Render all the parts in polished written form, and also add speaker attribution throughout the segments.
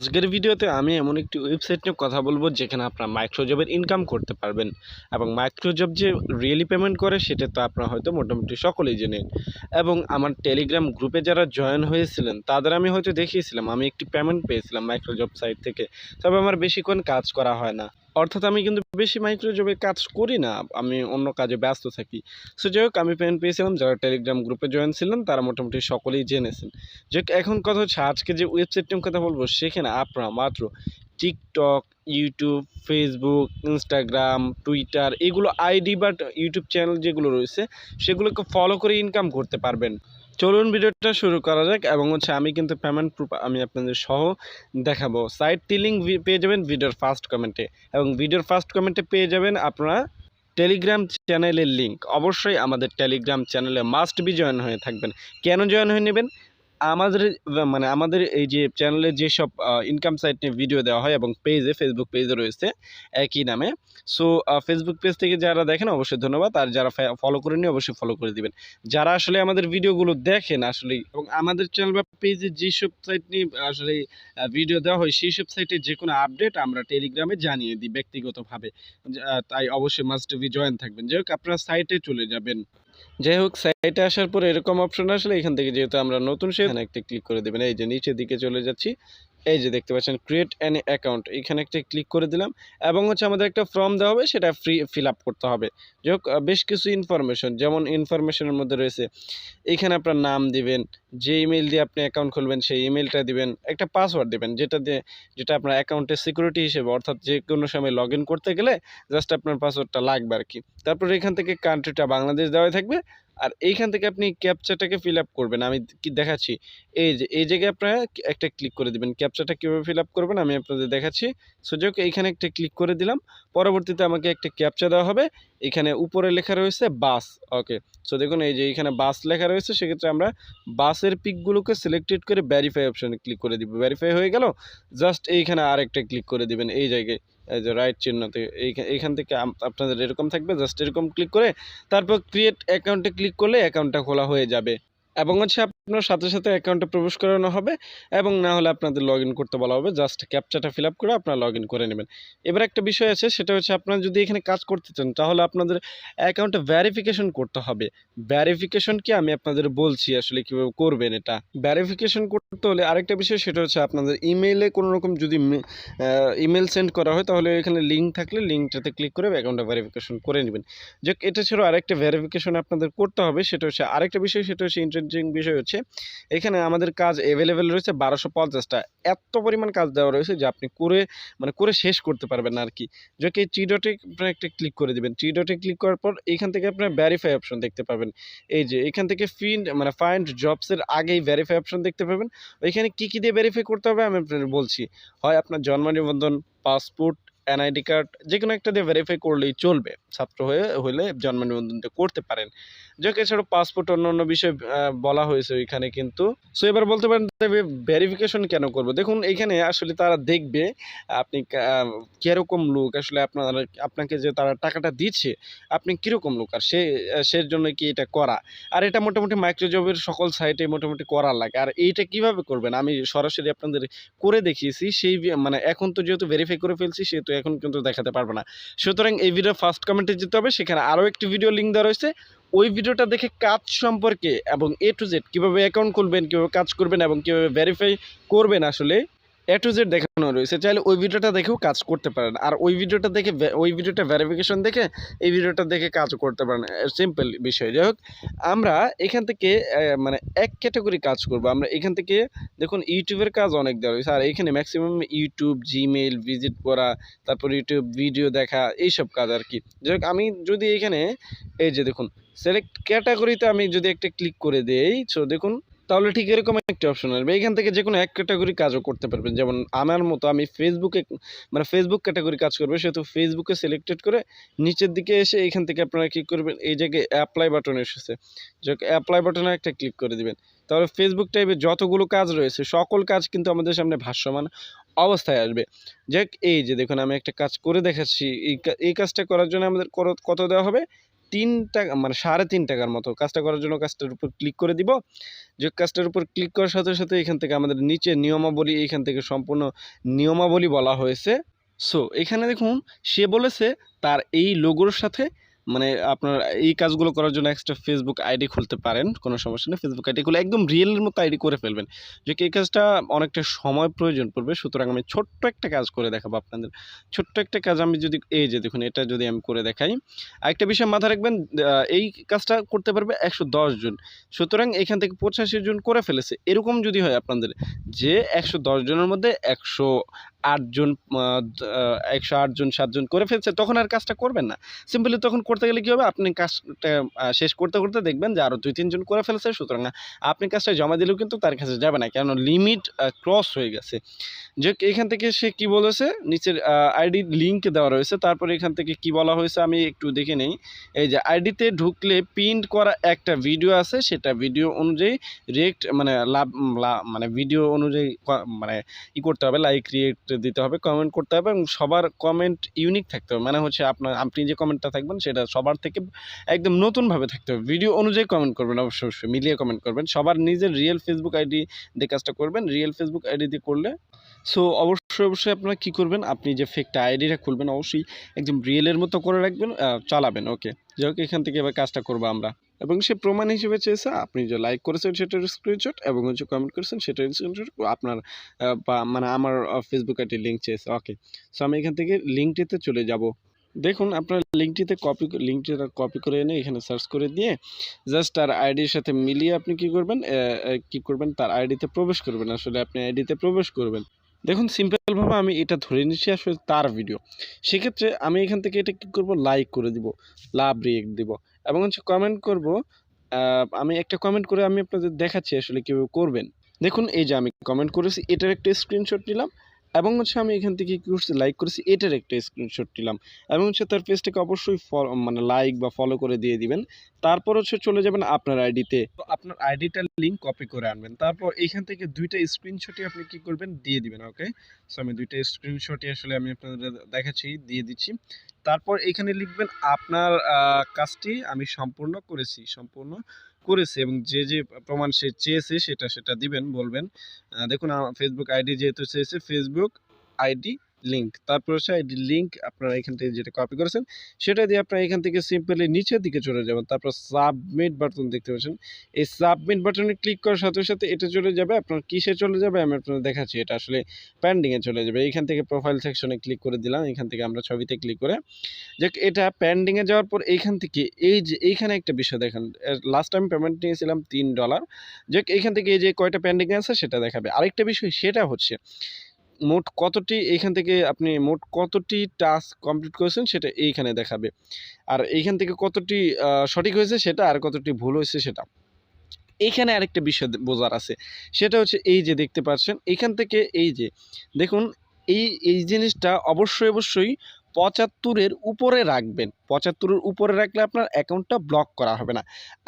Speaker 1: আজকের ভিডিওতে আমি এমন একটি ওয়েবসাইট নিয়ে কথা বলবো যেখানে আপনারা মাইক্রোজবের ইনকাম করতে পারবেন এবং মাইক্রোজব যে রিয়েলি পেমেন্ট করে সেটা তো আপনারা হয়তো মোটামুটি সকলেই জানেন। এবং আমার টেলিগ্রাম গ্রুপে যারা জয়েন হয়েছিলেন তাদের আমি হয়তো দেখিয়েছিলাম আমি একটি পেমেন্ট পেয়েছিলাম মাইক্রোজব সাইট থেকে। তবে আমার বেশিক্ষণ কাজ করা হয় না, অর্থাৎ আমি কিন্তু বেশি মাইক্রোজবে কাজ করি না, আমি অন্য কাজে ব্যস্ত থাকি। সো যাই হোক, আমি পেমেন্ট পেয়েছিলাম, যারা টেলিগ্রাম গ্রুপে জয়েন ছিলেন তারা মোটামুটি সকলেই জেনেছেন। যে এখন কথা হচ্ছে, আজকে যে ওয়েবসাইট নিয়ে কথা বলবো সেখানে আপনারা মাত্র TikTok, YouTube, Facebook, Instagram, Twitter এগুলো আইডি বা ইউটিউব চ্যানেল যেগুলো রয়েছে সেগুলোকে ফলো করে ইনকাম করতে পারবেন। চলুন ভিডিওটা শুরু করা যাক। এবং হচ্ছে আমি কিন্তু পেমেন্ট প্রুফ আমি আপনাদের সহ দেখাবো। সাইটটি লিঙ্ক পেয়ে যাবেন ভিডিওর ফার্স্ট কমেন্টে, এবং ভিডিওর ফার্স্ট কমেন্টে পেয়ে যাবেন আপনারা টেলিগ্রাম চ্যানেলের লিঙ্ক। অবশ্যই আমাদের টেলিগ্রাম চ্যানেলে মাস্ট বি জয়েন হয়ে থাকবেন। কেন জয়েন হয়ে নেবেন? আমাদের আমাদের এই যে চ্যানেলে যেসব ইনকাম সাইট নিয়ে ভিডিও দেওয়া হয় এবং পেজে, ফেসবুক পেজে রয়েছে একই নামে। সো ফেসবুক পেজ থেকে যারা দেখেন অবশ্যই ধন্যবাদ, আর যারা ফলো করেননি অবশ্যই ফলো করে দিবেন। যারা আসলে আমাদের ভিডিওগুলো দেখেন আসলেই, এবং আমাদের চ্যানেল বা পেজে যেসব সাইট নিয়ে আসলে ভিডিও দেওয়া হয় সেই সব সাইটে যে কোনো আপডেট আমরা টেলিগ্রামে জানিয়ে দিই ব্যক্তিগতভাবে। তাই অবশ্যই মাস্ট বি জয়েন থাকবেন। যাই হোক, আপনারা সাইটে চলে যাবেন। যাই হোক, সাইটে আসার পরে এরকম অপশন আসলে এখান থেকে যেহেতু আমরা নতুন, সেখানে একটা ক্লিক করে দেবেন। এই যে নিচের দিকে চলে যাচ্ছি, এই যে দেখতে পাচ্ছেন ক্রিয়েট অ্যান অ্যাকাউন্ট, এখানে একটা ক্লিক করে দিলাম। এবং হচ্ছে আমাদের একটা ফর্ম দেওয়া হবে, সেটা ফিল আপ করতে হবে। যাই হোক, বেশ কিছু ইনফরমেশন, যেমন ইনফরমেশনের মধ্যে রয়েছে এখানে আপনার নাম দিবেন, যে ইমেল দিয়ে আপনি অ্যাকাউন্ট খুলবেন সেই ইমেলটা দিবেন, একটা পাসওয়ার্ড দিবেন যেটা আপনার অ্যাকাউন্টের সিকিউরিটি হিসেবে, অর্থাৎ যে কোনো সময় লগ ইন করতে গেলে জাস্ট আপনার পাসওয়ার্ডটা লাগবে আর কি। তারপর এখান থেকে কান্ট্রিটা বাংলাদেশ দেওয়া থাকবে, আর এইখান থেকে আপনি ক্যাপচাটাকে ফিল আপ করবেন। আমি কি দেখাচ্ছি, এই জায়গায় আপনারা একটা ক্লিক করে দিবেন। ক্যাপচাটা কীভাবে ফিল আপ করবেন আমি আপনাদের দেখাচ্ছি। সো যাই হোক, এইখানে একটা ক্লিক করে দিলাম। পরবর্তীতে আমাকে একটা ক্যাপচা দেওয়া হবে, এখানে উপরে লেখা রয়েছে বাস। ওকে, সো দেখুন এই যে এখানে বাস লেখা রয়েছে, সেক্ষেত্রে আমরা বাসের পিকগুলোকে সিলেক্টেড করে ভেরিফাই অপশনে ক্লিক করে দিব। ভেরিফাই হয়ে গেল, জাস্ট এইখানে আরেকটা ক্লিক করে দিবেন এই জায়গায়, এই যে রাইট চিহ্নতে, এইখান থেকে আপনাদের এরকম থাকবে, জাস্ট এরকম ক্লিক করে তারপর ক্রিয়েট অ্যাকাউন্টে ক্লিক করলে অ্যাকাউন্টটা খোলা হয়ে যাবে। এবং হচ্ছে আপনার সাথে সাথে অ্যাকাউন্টে প্রবেশ করানো হবে, এবং না হলে আপনাদের লগ ইন করতে বলা হবে। জাস্ট ক্যাপচাটা ফিল আপ করে আপনারা লগ ইন করে নেবেন। এবার একটা বিষয় আছে, সেটা হচ্ছে আপনারা যদি এখানে কাজ করতে চান তাহলে আপনাদের অ্যাকাউন্টে ভেরিফিকেশন করতে হবে। ভেরিফিকেশন কি আমি আপনাদের বলছি আসলে কীভাবে করবেন। এটা ভেরিফিকেশন করতে হলে আরেকটা বিষয়, সেটা হচ্ছে আপনাদের ইমেইলে কোনো রকম যদি ইমেল সেন্ড করা হয় তাহলে এখানে লিঙ্ক থাকলে লিঙ্কটাতে ক্লিক করে অ্যাকাউন্টটা ভেরিফিকেশন করে নেবেন। যে এটা ছাড়াও আরেকটা ভেরিফিকেশন আপনাদের করতে হবে, সেটা হচ্ছে আরেকটা বিষয়, সেটা হচ্ছে ইন্টারেস্টিং বিষয় হচ্ছে এখানে আমাদের কাজ অ্যাভেলেবেল রয়েছে 1250টা। এত পরিমাণ কাজ দেওয়া রয়েছে যে আপনি করে শেষ করতে পারবেন না আর কি। যে টি ডটে আপনার একটা ক্লিক করে দেবেন। টি ডটে ক্লিক করার পর এইখান থেকে আপনার ভেরিফাই অপশন দেখতে পাবেন। এই যে এখান থেকে ফাইন্ড জবসের আগেই ভেরিফাই অপশন দেখতে পাবেন। ওইখানে কী দিয়ে ভেরিফাই করতে হবে আমি আপনাদের বলছি। হয় আপনার জন্ম নিবন্ধন, পাসপোর্ট, এনআইডি কার্ড, যে কোনো একটা দিয়ে ভেরিফাই করলেই চলবে। ছাত্র হলে জন্ম নিবন্ধনটা করতে পারেন। যাক, এছাড়াও পাসপোর্ট অন্য বিষয় বলা হয়েছে ওইখানে কিন্তু। সো এবার বলতে পারেন ভেরিফিকেশন কেন করব? দেখুন, এইখানে আসলে তারা দেখবে আপনি কিরকম লোক, আসলে আপনাকে যে তারা টাকাটা দিচ্ছে আপনি কীরকম লোক, আর সে জন্য কি এটা করা। আর এটা মোটামুটি মাইক্রোজবের সকল সাইটে মোটামুটি করা লাগে। আর এইটা কিভাবে করবেন আমি সরাসরি আপনাদের করে দেখিয়েছি। এখন তো যেহেতু ভেরিফাই করে ফেলছি, সেহেতু এখন কিন্তু দেখাতে পারবো না। সুতরাং এই ভিডিও ফার্স্ট কমেন্টে যেতে হবে, সেখানে আরও একটি ভিডিও লিঙ্ক দেওয়া রয়েছে। ওই ভিডিওটা দেখে কাজ সম্পর্কে এবং এ টু জেড কীভাবে অ্যাকাউন্ট খুলবেন, কীভাবে কাজ করবেন এবং কীভাবে ভেরিফাই করবেন আসলে এ টু জেড দেখানো রয়েছে। চাইলে ওই ভিডিওটা দেখেও কাজ করতে পারেন। আর ওই ভিডিওটা ভেরিফিকেশন দেখে এই ভিডিওটা দেখে কাজও করতে পারেন। সিম্পল বিষয়। যাই হোক, আমরা এখান থেকে এক ক্যাটাগরি কাজ করব। আমরা এখান থেকে দেখুন ইউটিউবের কাজ অনেক দেওয়া রয়েছে, আর এখানে ম্যাক্সিমাম ইউটিউব, জিমেইল ভিজিট করা, তারপর ইউটিউব ভিডিও দেখা, এইসব কাজ আর কি। যাই হোক, আমি যদি এখানে এই যে দেখুন সিলেক্ট ক্যাটাগরিতে আমি যদি একটা ক্লিক করে দেই, সো দেখুন তাহলে ঠিক এরকম একটা অপশন আসবে। এখান থেকে যে কোনো এক ক্যাটাগরি কাজও করতে পারবেন। যেমন আমার মতো আমি ফেসবুক ক্যাটাগরি কাজ করবে, সেহেতু ফেসবুকে সিলেক্টেড করে নিচের দিকে এসে এখান থেকে আপনারা কী করবেন, এই জায়গায় অ্যাপ্লাই বাটন এসেছে, যে অ্যাপ্লাই বাটনে একটা ক্লিক করে দিবেন। তাহলে ফেসবুক টাইপের যতগুলো কাজ রয়েছে সকল কাজ কিন্তু আমাদের সামনে ভাসমান অবস্থায় আসবে। যাক, এই যে দেখুন আমি একটা কাজ করে দেখাচ্ছি। এই কাজটা করার জন্য আমাদের কত দেওয়া হবে, টাকা মানে 3.5 টাকার মতো। কাজটা করার জন্য কাজটার উপর ক্লিক করে দিব। যে কাজটার উপর ক্লিক করার সাথে সাথে এখান থেকে আমাদের নিচে নিয়মাবলী, এখান থেকে সম্পূর্ণ নিয়মাবলী বলা হয়েছে। সো এখানে দেখুন সে বলেছে তার এই লোগোর সাথে মানে আপনার এই কাজগুলো করার জন্য এক্সট্রা ফেসবুক আইডি খুলতে পারেন, কোনো সমস্যা নেই। ফেসবুক আইডি খুলে একদম রিয়েলের মতো আইডি করে ফেলবেন। যে এই কাজটা অনেকটা সময় প্রয়োজন পড়বে, সুতরাং আমি ছোট্ট একটা কাজ করে দেখাবো আপনাদের। ছোট্ট একটা কাজ আমি যদি এই যে দেখুন এটা যদি আমি করে দেখাই, আরেকটা বিষয় মাথায় রাখবেন, এই কাজটা করতে পারবে 110 জন। সুতরাং এখান থেকে 85 জন করে ফেলেছে। এরকম যদি হয় আপনাদের যে 110 জনের মধ্যে 108 জন 108 জন 7 জন করে ফেলছে, তখন আর কাজটা করবেন না। সিম্পলি তখন করতে গেলে কী হবে, আপনি কাজটা শেষ করতে করতে দেখবেন যে আরও 2-3 জন করে ফেলছে। সুতরাং আপনি কাজটা জমা দিলেও কিন্তু তার কাছে যাবে না, কেন লিমিট ক্রস হয়ে গেছে। যে এখান থেকে সে কি বলেছে, নিচের আইডি লিঙ্ক দেওয়া রয়েছে। তারপরে এখান থেকে কি বলা হয়েছে আমি একটু দেখে নেই। এই যে আইডিতে ঢুকলে প্রিন্ট করা একটা ভিডিও আছে, সেটা ভিডিও অনুযায়ী রিয়েক্ট মানে মানে ভিডিও অনুযায়ী মানে ই করতে হবে, লাইক রিয়েক্ট দিতে হবে, কমেন্ট করতে হবে, এবং সবার কমেন্ট ইউনিক থাকতে হবে। মানে হচ্ছে আপনি যে কমেন্টটা থাকবেন সেটা সবার থেকে একদম নতুনভাবে থাকতে হবে। ভিডিও অনুযায়ী কমেন্ট করবেন, অবশ্যই অবশ্যই মিলিয়ে কমেন্ট করবেন। সবার নিজের রিয়েল ফেসবুক আইডি দিয়ে কাজটা করবেন। রিয়েল ফেসবুক আইডি দিয়ে করলে সো অবশ্যই আপনারা কী করবেন, আপনি যে ফেকটা আইডিটা খুলবেন অবশ্যই একদম রিয়েলের মতো করে রাখবেন, চালাবেন। ওকে, যাই হোক এখান থেকে এবার কাজটা করবো আমরা। এবং সে প্রমাণ হিসেবে চেয়েছে আপনি যে লাইক করেছেন সেটার স্ক্রিনশট এবং হচ্ছে কমেন্ট করেছেন সেটার স্ক্রিনশট, আপনার বা মানে আমার ফেসবুক আইডির লিঙ্ক চেয়েছে। ওকে, সো আমি এখান থেকে লিঙ্কটিতে চলে যাব। দেখুন আপনার লিঙ্কটিতে লিঙ্কটিটা কপি করে এনে এখানে সার্চ করে দিয়ে জাস্ট তার আইডির সাথে মিলিয়ে আপনি কী করবেন, তার আইডিতে প্রবেশ করবেন। আসলে আপনি আইডিতে প্রবেশ করবেন। দেখুন সিম্পলভাবে আমি এটা ধরে নিচ্ছি আসলে তার ভিডিও। সেক্ষেত্রে আমি এখান থেকে এটা কী করব, লাইক করে দিব, লাভ রিয়েক্ট দিব এবং হচ্ছে কমেন্ট করব। আমি একটা কমেন্ট করে আমি আপনাদের দেখাচ্ছি আসলে কীভাবে করবেন। দেখুন এই যে আমি কমেন্ট করেছি, এটার একটা স্ক্রিনশট নিলাম এবং হচ্ছে আমি এখান থেকে কী করছি, লাইক করেছি, এটার একটা স্ক্রিনশট নিলাম এবং হচ্ছে তার পেজটাকে অবশ্যই মানে লাইক বা ফলো করে দিয়ে দিবেন। তারপর হচ্ছে চলে যাবেন আপনার আইডিতে, তো আপনার আইডিটার লিঙ্ক কপি করে আনবেন। তারপর এইখান থেকে 2টা স্ক্রিনশটই আপনি কী করবেন, দিয়ে দিবেন। ওকে, সো আমি 2টা স্ক্রিনশটই আসলে আমি আপনাদের দেখাচ্ছি, দিয়ে দিচ্ছি। তারপর এখানে লিখবেন আপনার কাজটি আমি সম্পূর্ণ করেছি এবং যে প্রমাণ সে চেয়েছে সেটা দিবেন, বলবেন। দেখুন ফেসবুক আইডি যেহেতু চেয়েছে, ফেসবুক আইডি লিঙ্ক, তারপর হচ্ছে আইডি লিঙ্ক আপনারা এখান থেকে যেটা কপি করেছেন সেটা দিয়ে আপনারা এখান থেকে সিম্পলি নিচের দিকে চলে যাবেন। তারপর সাবমিট বাটন দেখতে পাচ্ছেন, এই সাবমিট বাটনে ক্লিক করার সাথে সাথে এটা চলে যাবে আপনার কিসে চলে যাবে আমি আপনাদের দেখাচ্ছি। এটা আসলে পেন্ডিংয়ে চলে যাবে। এখান থেকে প্রোফাইল সেকশনে ক্লিক করে দিলাম, এখান থেকে আমরা ছবিতে ক্লিক করে যে এটা পেন্ডিংয়ে যাওয়ার পর এইখান থেকে এই যে এইখানে একটা বিষয় দেখেন, লাস্ট টাইম পেমেন্ট নিয়েছিলাম $3, যে এইখান থেকে এই যে কয়টা পেন্ডিংয়ে আছে সেটা দেখাবে। আরেকটা বিষয় সেটা হচ্ছে মোট কতটি, এইখান থেকে আপনি মোট কতটি টাস্ক কমপ্লিট করেছেন সেটা এইখানে দেখাবে। আর এইখান থেকে কতটি সঠিক হয়েছে সেটা, আর কতটি ভুল হয়েছে সেটা। এইখানে আরেকটা বিষয় বোঝার আছে, সেটা হচ্ছে এই যে দেখতে পাচ্ছেন এখান থেকে এই যে দেখুন এই জিনিসটা অবশ্যই 75-এর উপরে রাখবেন। 75-এর উপরে রাখলে আপনার অ্যাকাউন্টটা ব্লক করা হবে না।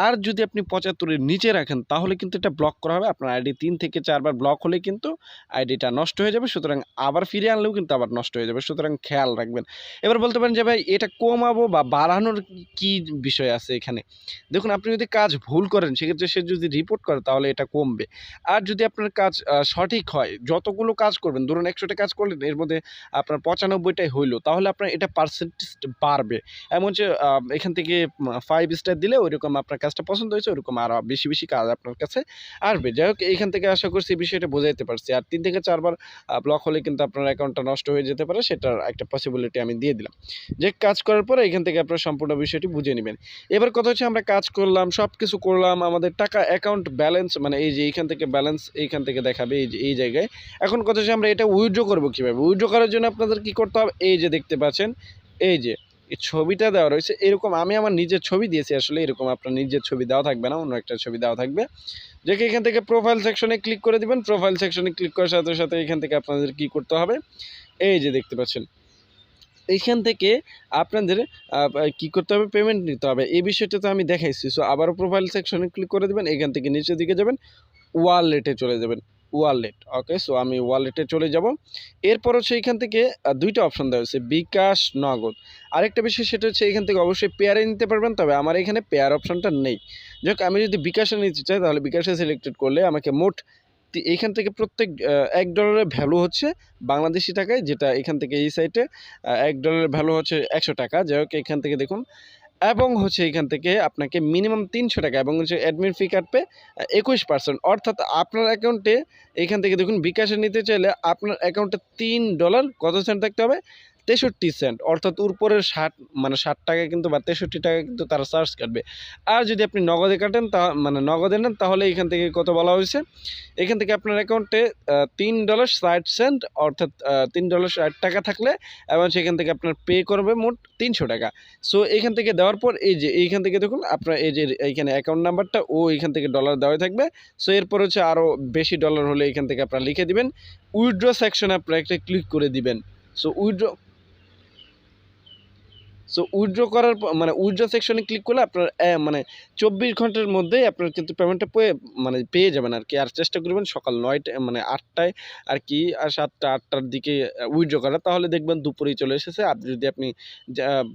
Speaker 1: আর যদি আপনি 75-এর নিচে রাখেন তাহলে কিন্তু এটা ব্লক করা হবে। আপনার আইডি 3 থেকে 4 বার ব্লক হলে কিন্তু আইডিটা নষ্ট হয়ে যাবে। সুতরাং আবার ফিরিয়ে আনলেও কিন্তু আবার নষ্ট হয়ে যাবে। সুতরাং খেয়াল রাখবেন। এবার বলতে পারেন যে ভাই এটা কমাবো বা বাড়ানোর কি বিষয় আছে এখানে? দেখুন আপনি যদি কাজ ভুল করেন সেক্ষেত্রে সে যদি রিপোর্ট করে তাহলে এটা কমবে। আর যদি আপনার কাজ সঠিক হয়, যতগুলো কাজ করবেন, ধরুন 100টা কাজ করলেন এর মধ্যে আপনার 95টাই হইল, তাহলে আপনার এটা পার্সেন্টেজ বাড়বে। এমন যে এখান থেকে 5 স্টার দিলে ওইরকম আপনার কাজটা পছন্দ হয়েছে, ওইরকম আরও বেশি কাজ আপনার কাছে আসবে। যাই হোক এইখান থেকে আশা করছি এই বিষয়টা বোঝাইতে পারছি। আর 3 থেকে 4 বার ব্লক হলে কিন্তু আপনার অ্যাকাউন্টটা নষ্ট হয়ে যেতে পারে, সেটার একটা পসিবিলিটি আমি দিয়ে দিলাম। যে কাজ করার পরে এখান থেকে আপনার সম্পূর্ণ বিষয়টি বুঝে নেবেন। এবার কথা হচ্ছে আমরা কাজ করলাম, সব কিছু করলাম, আমাদের টাকা অ্যাকাউন্ট ব্যালেন্স মানে এই যে এইখান থেকে ব্যালেন্স এইখান থেকে দেখাবে এই যে এই জায়গায়। এখন কথা হচ্ছে আমরা এটা উইথড্র করবো কীভাবে? উইথড্র করার জন্য আপনাদের কী করতে হবে, এই যে দেখতে পাচ্ছেন এই যে এই ছবিটা দেওয়া রয়েছে, এরকম আমি আমার নিজের ছবি দিয়েছি। আসলে এরকম আপনার নিজের ছবি দেওয়া থাকবে না, অন্য একটা ছবি দেওয়া থাকবে। দেখে এখান থেকে প্রোফাইল সেকশনে ক্লিক করে দিবেন। প্রোফাইল সেকশনে ক্লিক করার সাথে সাথে এখান থেকে আপনাদের কী করতে হবে, এই যে দেখতে পাচ্ছেন এইখান থেকে আপনাদের কী করতে হবে, পেমেন্ট নিতে হবে। এই বিষয়টা তো আমি দেখাইছি। সো আবারও প্রোফাইল সেকশনে ক্লিক করে দেবেন, এখান থেকে নিচের দিকে যাবেন, ওয়ালেটে চলে যাবেন। ওয়ালেট। ওকে, সো আমি ওয়ালেটে চলে যাব। এরপর হচ্ছে এখান থেকে দুইটা অপশন দেওয়া হয়েছে, বিকাশ, নগদ। আরেকটা বিষয় সেটা হচ্ছে এখান থেকে অবশ্যই পেয়ারে নিতে পারবেন, তবে আমার এখানে পেয়ার অপশনটা নেই। যাই হোক, আমি যদি বিকাশে নিতে চাই তাহলে বিকাশে সিলেক্টেড করলে আমাকে মোট এইখান থেকে প্রত্যেক $1 ভ্যালু হচ্ছে বাংলাদেশি টাকায়, যেটা এখান থেকে এই সাইটে $1 ভ্যালু হচ্ছে 100 টাকা। যাই হোক, এখান থেকে দেখুন, এবং হচ্ছে এখান থেকে আপনাকে মিনিমাম 300 টাকা এবং হচ্ছে অ্যাডমিন ফি কাটবে 21%। অর্থাৎ আপনার অ্যাকাউন্টে এখান থেকে দেখুন, বিকাশে নিতে চাইলে আপনার অ্যাকাউন্টে $3 কত সেন্ট থাকতে হবে, 63 সেন্ট। অর্থাৎ উপরের 60 মানে 60 টাকা কিন্তু বা 63 টাকা কিন্তু তারা চার্জ কাটবে। আর যদি আপনি নগদে কাটেন মানে নগদে নেন তাহলে এখান থেকে কত বলা হয়েছে, এখান থেকে আপনার অ্যাকাউন্টে $3.60 অর্থাৎ $3.60 থাকলে এবং সেখান থেকে আপনার পে করবে মোট 300 টাকা। সো এইখান থেকে দেওয়ার পর এই যে এইখান থেকে দেখুন আপনার এই যে এইখানে অ্যাকাউন্ট নাম্বারটা ও এইখান থেকে ডলার দেওয়া থাকবে। সো এরপর হচ্ছে আরও বেশি ডলার হলে এখান থেকে আপনারা লিখে দিবেন, উইথড্র সেকশনে আপনারা একটা ক্লিক করে দিবেন। সো উইথড্র করার মানে উইথড্র সেকশনে ক্লিক করলে আপনার মানে 24 ঘন্টার মধ্যেই আপনার কিন্তু পেমেন্টটা মানে পেয়ে যাবেন আর কি। আর চেষ্টা করবেন সকাল 9টা মানে 8টায় আর কি, আর 7টা 8টার দিকে উইথড্র করা, তাহলে দেখবেন দুপুরেই চলে এসেছে। আর যদি আপনি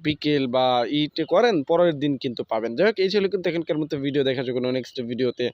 Speaker 1: বিকেল বা ইতে করেন পরের দিন কিন্তু পাবেন। যাই হোক, এই ছিল কিন্তু এখানকার মতো ভিডিও, দেখার জন্য নেক্সট ভিডিওতে।